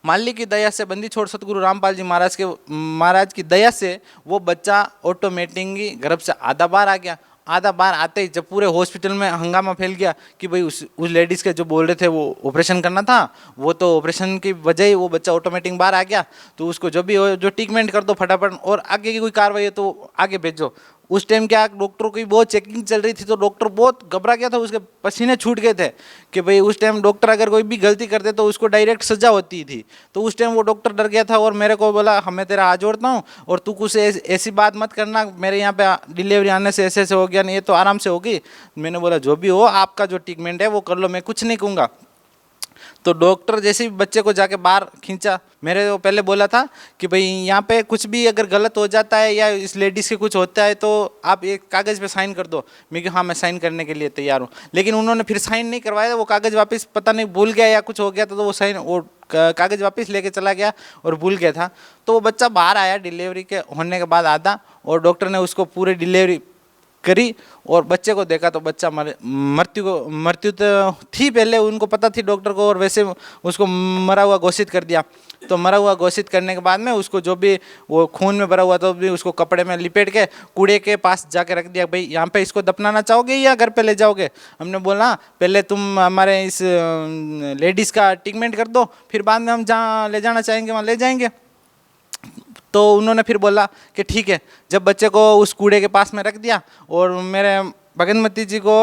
मालिक की दया से, बंदी छोड़ सतगुरु रामपाल जी महाराज की दया से वो बच्चा ऑटोमेटिकली गर्भ से आधा बार आ गया। आधा बार आते ही जब पूरे हॉस्पिटल में हंगामा फैल गया कि भाई उस लेडीज़ के जो बोल रहे थे वो ऑपरेशन करना था, वो तो ऑपरेशन की वजह ही वो बच्चा ऑटोमेटिक बाहर आ गया, तो उसको जो भी हो जो ट्रीटमेंट कर दो फटाफट, और आगे की कोई कार्रवाई है तो आगे भेजो। उस टाइम क्या डॉक्टरों की बहुत चेकिंग चल रही थी, तो डॉक्टर बहुत घबरा गया था, उसके पसीने छूट गए थे कि भाई उस टाइम डॉक्टर अगर कोई भी गलती करते तो उसको डायरेक्ट सजा होती थी। तो उस टाइम वो डॉक्टर डर गया था और मेरे को बोला मैं तेरा हाथ जोड़ता हूँ और तू कुछ ऐसी बात मत करना, मेरे यहाँ पे डिलीवरी आने से ऐसे ऐसे हो गया, नहीं ये तो आराम से होगी। मैंने बोला जो भी हो आपका जो ट्रीटमेंट है वो कर लो, मैं कुछ नहीं कहूँगा। तो डॉक्टर जैसे ही बच्चे को जाके बाहर खींचा, मेरे को पहले बोला था कि भाई यहाँ पे कुछ भी अगर गलत हो जाता है या इस लेडीज़ के कुछ होता है तो आप एक कागज़ पे साइन कर दो। मैं कि हाँ मैं साइन करने के लिए तैयार हूँ, लेकिन उन्होंने फिर साइन नहीं करवाया, वो कागज़ वापस पता नहीं भूल गया या कुछ हो गया था, तो वो साइन वो कागज़ वापस लेके चला गया और भूल गया था। तो वो बच्चा बाहर आया डिलीवरी के होने के बाद आधा, और डॉक्टर ने उसको पूरी डिलीवरी करी और बच्चे को देखा तो बच्चा मृत्यु तो थी, पहले उनको पता थी डॉक्टर को, और वैसे उसको मरा हुआ घोषित कर दिया। तो मरा हुआ घोषित करने के बाद में उसको जो भी वो खून में भरा हुआ था भी उसको कपड़े में लिपेट के कूड़े के पास जाके रख दिया। भाई यहाँ पे इसको दफनाना चाहोगे या घर पे ले जाओगे? हमने बोला पहले तुम हमारे इस लेडीज़ का ट्रीटमेंट कर दो, फिर बाद में हम जहाँ ले जाना चाहेंगे वहाँ ले जाएंगे। तो उन्होंने फिर बोला कि ठीक है। जब बच्चे को उस कूड़े के पास में रख दिया और मेरे भगतमती जी को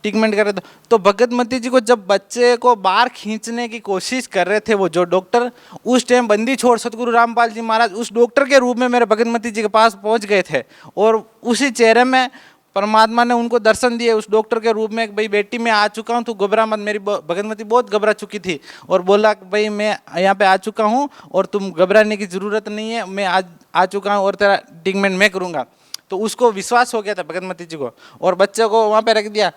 ट्रीटमेंट कर रहे थे, तो भगतमती जी को जब बच्चे को बाहर खींचने की कोशिश कर रहे थे वो जो डॉक्टर, उस टाइम बंदी छोड़ सतगुरु रामपाल जी महाराज उस डॉक्टर के रूप में मेरे भगतमती जी के पास पहुंच गए थे, और उसी चेहरे में परमात्मा ने उनको दर्शन दिए उस डॉक्टर के रूप में कि भाई बेटी मैं आ चुका हूँ, तू घबरा मत। मेरी भगतमती बहुत घबरा चुकी थी और बोला कि भाई मैं यहाँ पे आ चुका हूँ और तुम घबराने की ज़रूरत नहीं है, मैं आज आ चुका हूँ और तेरा ट्रीटमेंट मैं करूँगा। तो उसको विश्वास हो गया था भगतमती जी को, और बच्चे को वहाँ पे रख दिया।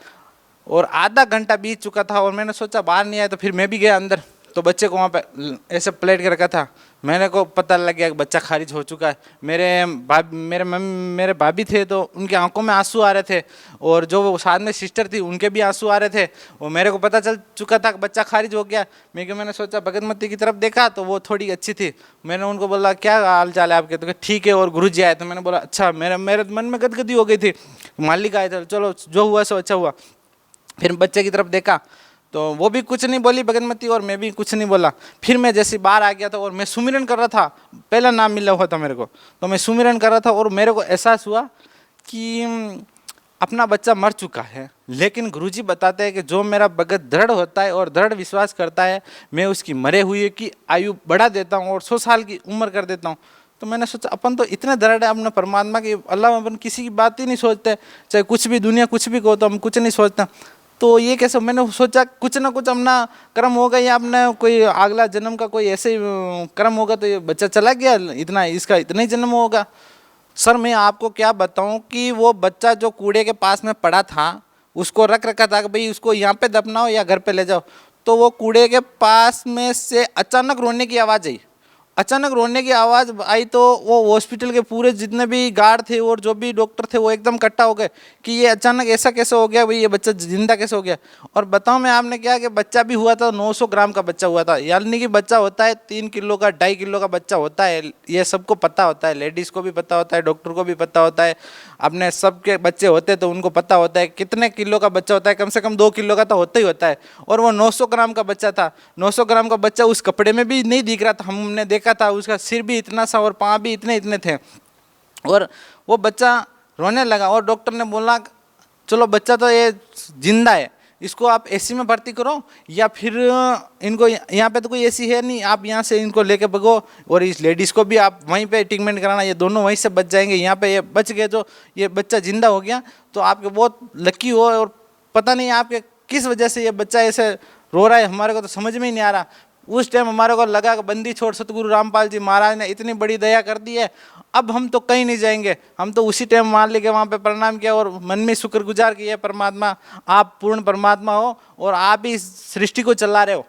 और आधा घंटा बीत चुका था और मैंने सोचा बाहर नहीं आया, तो फिर मैं भी गया अंदर, तो बच्चे को वहाँ पे ऐसे प्लेट के रखा था। मैंने को पता लग गया कि बच्चा खारिज हो चुका है। मेरे भाभी थे तो उनकी आंखों में आंसू आ रहे थे, और जो वो साथ में सिस्टर थी उनके भी आंसू आ रहे थे, और मेरे को पता चल चुका था कि बच्चा खारिज हो गया। मैंने सोचा भगतमती की तरफ देखा तो वो थोड़ी अच्छी थी। मैंने उनको बोला क्या हाल चाल है आपके, तो ठीक है, और गुरुजी आए। तो मैंने बोला अच्छा, मेरे मन में गदगदी हो गई थी, मालिक आए थे, चलो जो हुआ सो अच्छा हुआ। फिर बच्चे की तरफ देखा तो वो भी कुछ नहीं बोली भगतमती, और मैं भी कुछ नहीं बोला। फिर मैं जैसे बाहर आ गया था और मैं सुमिरन कर रहा था, पहला नाम मिला हुआ था मेरे को, तो मैं सुमिरन कर रहा था और मेरे को एहसास हुआ कि अपना बच्चा मर चुका है। लेकिन गुरुजी बताते हैं कि जो मेरा भगत दृढ़ होता है और दृढ़ विश्वास करता है, मैं उसकी मरे हुए की आयु बढ़ा देता हूँ और 100 साल की उम्र कर देता हूँ। तो मैंने सोचा अपन तो इतने दृढ़ है अपने परमात्मा की, अल्लाह अपन किसी की बात ही नहीं सोचते, चाहे कुछ भी दुनिया कुछ भी कहो तो हम कुछ नहीं सोचते। तो ये कैसे, मैंने सोचा कुछ ना कुछ अपना कर्म होगा, या अपना कोई अगला जन्म का कोई ऐसे कर्म होगा, तो ये बच्चा चला गया, इतना इसका इतना ही जन्म होगा। सर मैं आपको क्या बताऊं कि वो बच्चा जो कूड़े के पास में पड़ा था, उसको रख रखा था कि भाई उसको यहाँ पे दफनाओ या घर पे ले जाओ, तो वो कूड़े के पास में से अचानक रोने की आवाज़ आई। अचानक रोने की आवाज़ आई तो वो हॉस्पिटल के पूरे जितने भी गार्ड थे और जो भी डॉक्टर थे वो एकदम इकट्ठा हो गए कि ये अचानक ऐसा कैसे हो गया भाई, ये बच्चा जिंदा कैसे हो गया। और बताऊं मैं आपने क्या कि बच्चा भी हुआ था 900 ग्राम का बच्चा हुआ था, यानी कि बच्चा होता है 3 किलो का 2.5 किलो का बच्चा होता है। ये सबको पता होता है, लेडीज़ को भी पता होता है, डॉक्टर को भी पता होता है, अपने सबके बच्चे होते तो उनको पता होता है कितने किलो का बच्चा होता है, कम से कम 2 किलो का तो होता ही होता है। और वो 900 ग्राम का बच्चा था। 900 ग्राम का बच्चा उस कपड़े में भी नहीं दिख रहा था, हमने देखा था, उसका सिर भी इतना सा और पाँव भी इतने इतने थे। और वो बच्चा रोने लगा और डॉक्टर ने बोला चलो बच्चा तो ये जिंदा है, इसको आप एसी में भर्ती करो, या फिर इनको यहाँ पे तो कोई एसी है नहीं, आप यहाँ से इनको लेके भगो, और इस लेडीज़ को भी आप वहीं पे ट्रीटमेंट कराना, ये दोनों वहीं से बच जाएंगे। यहाँ पे ये बच गए, जो ये बच्चा जिंदा हो गया तो आपके बहुत लकी हो। और पता नहीं आपके किस वजह से ये बच्चा ऐसे रो रहा है, हमारे को तो समझ में ही नहीं आ रहा। उस टाइम हमारे को लगा कि बंदी छोड़ सतगुरु रामपाल जी महाराज ने इतनी बड़ी दया कर दी है, अब हम तो कहीं नहीं जाएंगे। हम तो उसी टाइम मान लेके वहाँ पे प्रणाम किया और मन में शुक्रगुजार किया, परमात्मा आप पूर्ण परमात्मा हो और आप ही इस सृष्टि को चला रहे हो।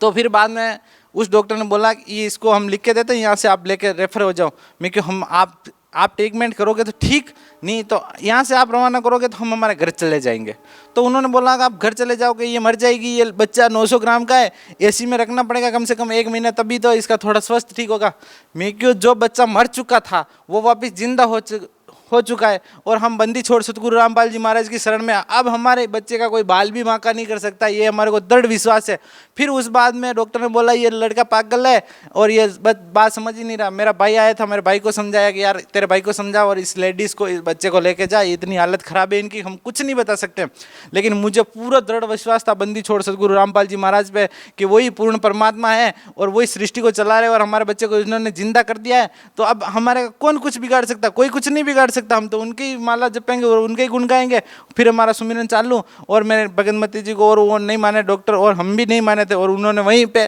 तो फिर बाद में उस डॉक्टर ने बोला कि ये इसको हम लिख के देते हैं, यहाँ से आप लेके रेफर हो जाओ। मैं क्यों, हम आप ट्रीटमेंट करोगे तो ठीक, नहीं तो यहाँ से आप रवाना करोगे तो हम हमारे घर चले जाएंगे। तो उन्होंने बोला कि आप घर चले जाओगे, ये मर जाएगी, ये बच्चा 900 ग्राम का है, एसी में रखना पड़ेगा कम से कम 1 महीना, तभी तो इसका थोड़ा स्वस्थ ठीक होगा। मैं क्यों, जो बच्चा मर चुका था वो वापस जिंदा हो चुका है, और हम बंदी छोड़ सतगुरु रामपाल जी महाराज की शरण में, अब हमारे बच्चे का कोई बाल भी बांका नहीं कर सकता, ये हमारे को दृढ़ विश्वास है। फिर उस बाद में डॉक्टर ने बोला ये लड़का पागल है और ये बात समझ ही नहीं रहा। मेरा भाई आया था, मेरे भाई को समझाया कि यार तेरे भाई को समझा और इस लेडीज़ को, इस बच्चे को लेके जा, इतनी हालत ख़राब है इनकी, हम कुछ नहीं बता सकते। लेकिन मुझे पूरा दृढ़ विश्वास था बंदी छोड़ सतगुरु रामपाल जी महाराज पे कि वही पूर्ण परमात्मा है और वही सृष्टि को चला रहे और हमारे बच्चे को इन्होंने जिंदा कर दिया है। तो अब हमारे कौन कुछ बिगाड़ सकता, कोई कुछ नहीं बिगाड़ सकता। हम तो उनकी माला जपेंगे और उनके ही गुण गाएंगे। फिर हमारा सुमिरन चालू, और मेरे भगतमती जी को और वो नहीं माने डॉक्टर, और हम भी नहीं माने थे, और उन्होंने वहीं पे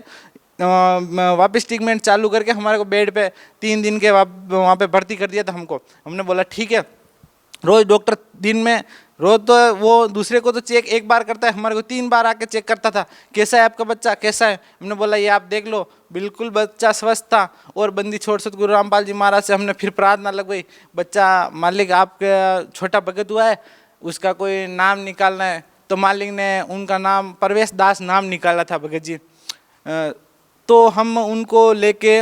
वापस ट्रीटमेंट चालू करके हमारे को बेड पे 3 दिन के वहाँ पे भर्ती कर दिया था हमको। हमने बोला ठीक है, रोज़ डॉक्टर दिन में रोज तो वो दूसरे को तो चेक 1 बार करता है, हमारे को 3 बार आके चेक करता था, कैसा है आपका बच्चा, कैसा है। हमने बोला ये आप देख लो, बिल्कुल बच्चा स्वस्थ था। और बंदी छोड़ सतगुरु रामपाल जी महाराज से हमने फिर प्रार्थना लगवाई, बच्चा मालिक आपका छोटा भगत हुआ है, उसका कोई नाम निकालना है। तो मालिक ने उनका नाम परवेश दास नाम निकाला था भगत जी। तो हम उनको लेके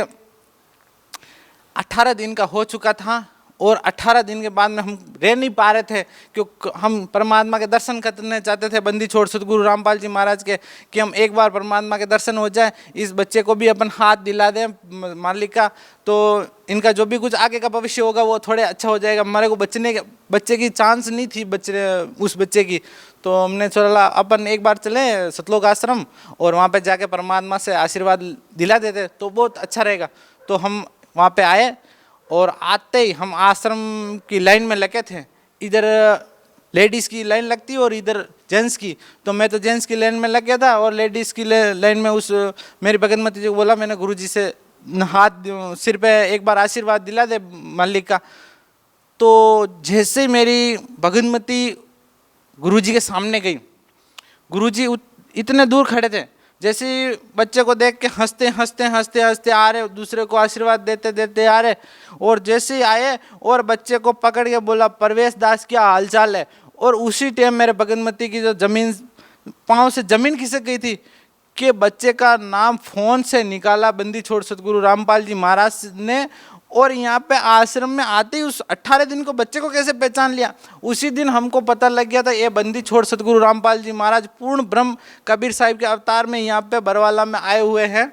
18 दिन का हो चुका था, और 18 दिन के बाद में हम रह नहीं पा रहे थे, क्योंकि हम परमात्मा के दर्शन करने चाहते थे बंदी छोड़ सतगुरु रामपाल जी महाराज के, कि हम एक बार परमात्मा के दर्शन हो जाए, इस बच्चे को भी अपन हाथ दिला दें मालिक का, तो इनका जो भी कुछ आगे का भविष्य होगा वो थोड़े अच्छा हो जाएगा। हमारे को बच्चे की चांस नहीं थी उस बच्चे की। तो हमने चला अपन एक बार चले सतलोक आश्रम और वहाँ पे जाके परमात्मा से आशीर्वाद दिला देते तो बहुत अच्छा रहेगा। तो हम वहाँ पे आए और आते ही हम आश्रम की लाइन में लगे थे, इधर लेडीज़ की लाइन लगती है और इधर जेंट्स की, तो मैं तो जेंट्स की लाइन में लग गया था और लेडीज़ की लाइन में उस मेरी भगतमती जी को बोला, मैंने गुरुजी से हाथ सिर पे एक बार आशीर्वाद दिला दे मालिक का। तो जैसे ही मेरी भगतमती गुरुजी के सामने गई, गुरुजी इतने दूर खड़े थे, जैसे ही बच्चे को देख के हंसते हंसते हंसते हंसते आ रहे, दूसरे को आशीर्वाद देते देते आ रहे, और जैसे ही आए और बच्चे को पकड़ के बोला, परवेश दास क्या हालचाल है। और उसी टाइम मेरे भगतमती की जो जमीन पाँव से जमीन खिसक गई थी कि बच्चे का नाम फ़ोन से निकाला बंदी छोड़ सतगुरु रामपाल जी महाराज ने, और यहाँ पे आश्रम में आते ही उस 18 दिन को बच्चे को कैसे पहचान लिया। उसी दिन हमको पता लग गया था ये बंदी छोड़ सतगुरु रामपाल जी महाराज पूर्ण ब्रह्म कबीर साहिब के अवतार में यहाँ पे बरवाला में आए हुए हैं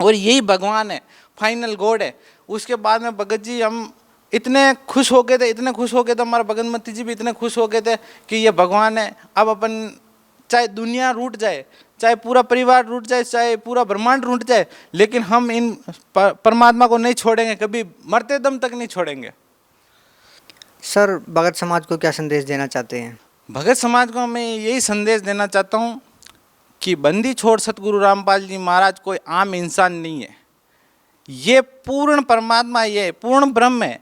और यही भगवान है, फाइनल गॉड है। उसके बाद में भगत जी हम इतने खुश हो गए थे, इतने खुश हो गए थे, हमारे भगतमती जी भी इतने खुश हो गए थे कि ये भगवान है। अब अपन चाहे दुनिया रूठ जाए, चाहे पूरा परिवार रूठ जाए, चाहे पूरा ब्रह्मांड रूठ जाए, लेकिन हम इन परमात्मा को नहीं छोड़ेंगे, कभी मरते दम तक नहीं छोड़ेंगे। सर भगत समाज को क्या संदेश देना चाहते हैं? भगत समाज को मैं यही संदेश देना चाहता हूँ कि बंदी छोड़ सतगुरु रामपाल जी महाराज कोई आम इंसान नहीं है, ये पूर्ण परमात्मा, ये पूर्ण ब्रह्म है।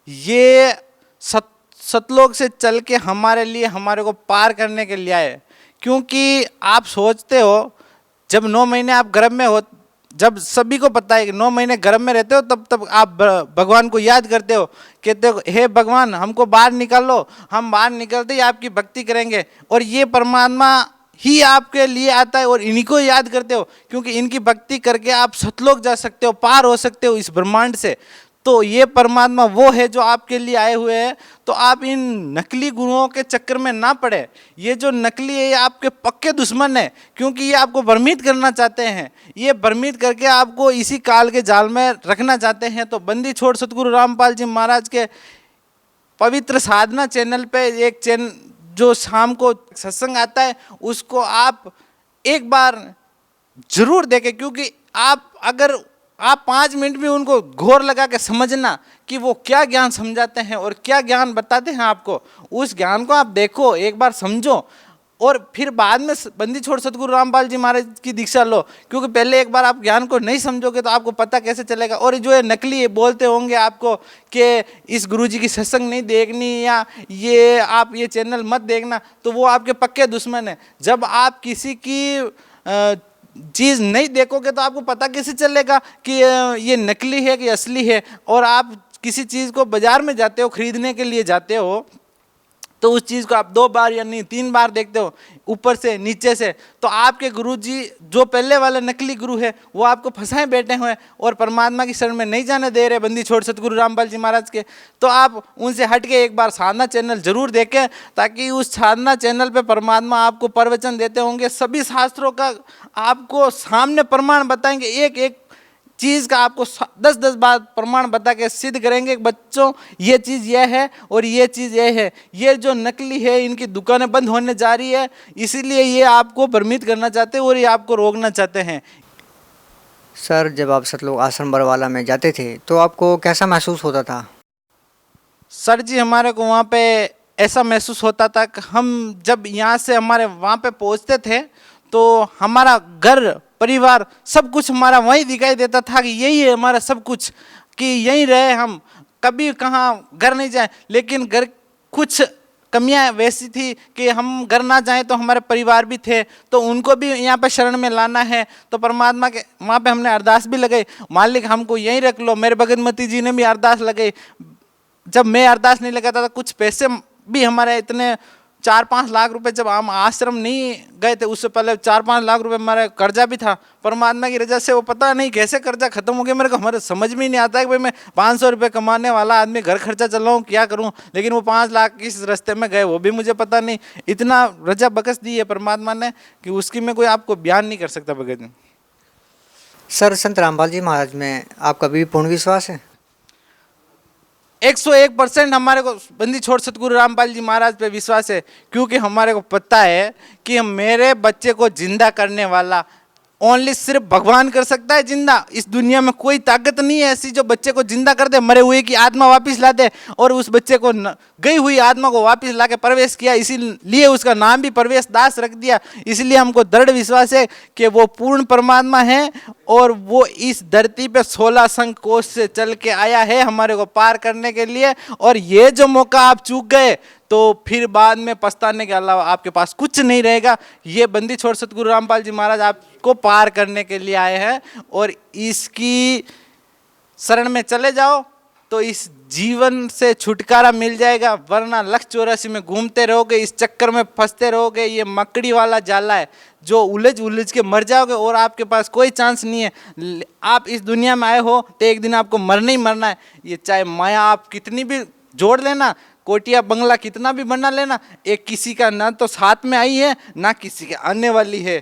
ये सतलोक से चल के हमारे लिए, हमारे को पार करने के लिए आए। क्योंकि आप सोचते हो जब 9 महीने आप गर्भ में हो, जब सभी को पता है कि 9 महीने गर्भ में रहते हो, तब आप भगवान को याद करते हो, कहते हो हे भगवान हमको बाहर निकालो, हम बाहर निकलते ही आपकी भक्ति करेंगे। और ये परमात्मा ही आपके लिए आता है और इन्हीं को याद करते हो, क्योंकि इनकी भक्ति करके आप सतलोक जा सकते हो, पार हो सकते हो इस ब्रह्मांड से। तो ये परमात्मा वो है जो आपके लिए आए हुए हैं। तो आप इन नकली गुरुओं के चक्कर में ना पड़े। ये जो नकली है ये आपके पक्के दुश्मन है, क्योंकि ये आपको भ्रमित करना चाहते हैं, ये भ्रमित करके आपको इसी काल के जाल में रखना चाहते हैं। तो बंदी छोड़ सतगुरु रामपाल जी महाराज के पवित्र साधना चैनल पे एक चैनल जो शाम को सत्संग आता है, उसको आप एक बार जरूर देखें, क्योंकि अगर आप 5 मिनट भी उनको घोर लगा के समझना कि वो क्या ज्ञान समझाते हैं और क्या ज्ञान बताते हैं आपको, उस ज्ञान को आप देखो, एक बार समझो और फिर बाद में बंदी छोड़ सतगुरु रामपाल जी महाराज की दीक्षा लो। क्योंकि पहले एक बार आप ज्ञान को नहीं समझोगे तो आपको पता कैसे चलेगा। और जो है नकली बोलते होंगे आपको कि इस गुरुजी की सत्संग नहीं देखनी या ये आप ये चैनल मत देखना, तो वो आपके पक्के दुश्मन है। जब आप किसी की चीज़ नहीं देखोगे तो आपको पता कैसे चलेगा कि ये नकली है कि असली है। और आप किसी चीज़ को बाज़ार में जाते हो, खरीदने के लिए जाते हो, तो उस चीज़ को आप 2 बार या नहीं 3 बार देखते हो, ऊपर से नीचे से। तो आपके गुरुजी जो पहले वाले नकली गुरु है वो आपको फंसाए बैठे हुए हैं और परमात्मा की शरण में नहीं जाने दे रहे, बंदी छोड़ सतगुरु रामपाल जी महाराज के। तो आप उनसे हट के एक बार साधना चैनल जरूर देखें, ताकि उस साधना चैनल पे परमात्मा आपको प्रवचन देते होंगे, सभी शास्त्रों का आपको सामने प्रमाण बताएंगे, एक एक चीज़ का आपको 10-10 बार प्रमाण बता के सिद्ध करेंगे बच्चों ये चीज़ यह है और ये चीज़ यह है। ये जो नकली है इनकी दुकानें बंद होने जा रही है, इसीलिए ये आपको भ्रमित करना चाहते हैं और ये आपको रोकना चाहते हैं। सर जब आप सतलोक आश्रम बरवाला में जाते थे तो आपको कैसा महसूस होता था? सर जी हमारे को वहाँ पे ऐसा महसूस होता था कि हम जब यहाँ से हमारे वहाँ पे पहुँचते थे तो हमारा घर परिवार सब कुछ हमारा वहीं दिखाई देता था कि यही है हमारा सब कुछ, कि यहीं रहे हम, कभी कहाँ घर नहीं जाए। लेकिन घर कुछ कमियां वैसी थी कि हम घर ना जाएं तो हमारे परिवार भी थे, तो उनको भी यहाँ पे शरण में लाना है। तो परमात्मा के वहाँ पे हमने अरदास भी लगाई, मालिक हमको यहीं रख लो। मेरे भगतमती जी ने भी अरदास लगाई। जब मैं अरदास नहीं लगाता था, कुछ पैसे भी हमारे इतने 4-5 लाख रुपए, जब हम आश्रम नहीं गए थे उससे पहले 4-5 लाख रुपए हमारा कर्जा भी था। परमात्मा की रजा से वो पता नहीं कैसे कर्जा खत्म हो गया मेरे को, हमारे समझ में ही नहीं आता है कि भाई मैं 500 रुपये कमाने वाला आदमी घर खर्चा चल रहा हूँ, क्या करूँ। लेकिन वो 5 लाख किस रास्ते में गए वो भी मुझे पता नहीं। इतना रजा बकस दी है परमात्मा ने कि उसकी मैं कोई आपको बयान नहीं कर सकता भगत जी। सर संत रामपाल जी महाराज में आपका भी पूर्ण विश्वास है? 101% हमारे को बंदी छोड़ सतगुरु रामपाल जी महाराज पे विश्वास है, क्योंकि हमारे को पता है कि मेरे बच्चे को जिंदा करने वाला ओनली सिर्फ भगवान कर सकता है जिंदा। इस दुनिया में कोई ताकत नहीं है ऐसी जो बच्चे को जिंदा कर दे, मरे हुए की आत्मा वापस ला दे। और उस बच्चे को गई हुई आत्मा को वापस ला के प्रवेश किया, इसीलिए उसका नाम भी प्रवेश दास रख दिया। इसलिए हमको दृढ़ विश्वास है कि वो पूर्ण परमात्मा है और वो इस धरती पे 16 संख कोष से चल के आया है हमारे को पार करने के लिए। और ये जो मौका आप चूक गए तो फिर बाद में पछताने के अलावा आपके पास कुछ नहीं रहेगा। ये बंदी छोड़ सतगुरु रामपाल जी महाराज आपको पार करने के लिए आए हैं और इसकी शरण में चले जाओ तो इस जीवन से छुटकारा मिल जाएगा, वरना लक्ष्य 84 में घूमते रहोगे, इस चक्कर में फंसते रहोगे। ये मकड़ी वाला जाला है जो उलझ उलझ के मर जाओगे और आपके पास कोई चांस नहीं है। आप इस दुनिया में आए हो तो एक दिन आपको मरना ही मरना है। ये चाहे माया आप कितनी भी जोड़ लेना, कोटिया बंगला कितना भी बना लेना, एक किसी का ना तो साथ में आई है ना किसी के आने वाली है।